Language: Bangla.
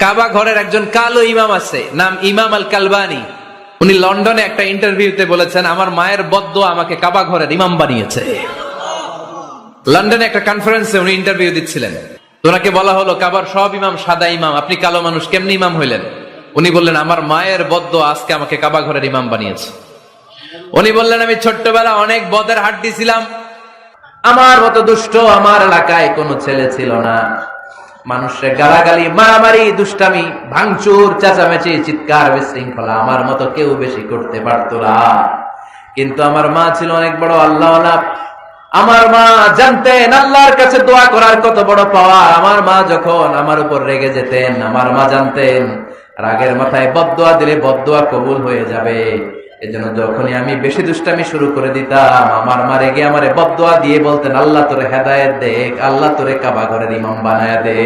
কাবা ঘরের একজন কালো ইমাম আছে, নাম ইমাম আল কালবানি। উনি লন্ডনে একটা ইন্টারভিউতে বলেছেন, আমার মায়ের বদদোয়া আমাকে কাবা ঘরের ইমাম বানিয়েছে। লন্ডনে একটা কনফারেন্সে উনি ইন্টারভিউ দিচ্ছিলেন। ওনাকে বলা হলো, কাবার সব ইমাম সাদা ইমাম, আপনি কালো মানুষ, কেমনি ইমাম হইলেন? উনি বললেন, আমার মায়ের বদদোয়া আজকে আমাকে কাবা ঘরের ইমাম বানিয়েছে। উনি বললেন, আমি ছোট্টবেলা অনেক বদের হাড্ডি ছিলাম, আমার মতো দুষ্ট আমার এলাকায় কোনো ছেলে ছিল না। মানুষের গালাগালি, মারামারি, দুষ্টামি, ভাঙচুর, চেঁচামেচি, চিৎকার, বিশৃঙ্খলা আমার মতো কেউ বেশি করতে পারত না। কিন্তু আমার মা ছিল অনেক বড় আল্লাহওয়ালা। আমার মা জানতেন আল্লাহর কাছে দোয়া করার কত বড় পাওয়া। আমার মা যখন আমার উপর রেগে যেতেন, আমার মা জানতেন রাগের মাথায় বদদোয়া দিলে বদদোয়া কবুল হয়ে যাবে। এজন্য যখনই আমি বেশি দুষ্টামি শুরু করে দিতাম, আমার মা রেগে আমারে বদদোয়া দিয়ে বলতেন, আল্লাহ তোরে হেদায়েত দেখ, আল্লাহ তোরে কাবা ঘরের ইমাম বানায়া দে।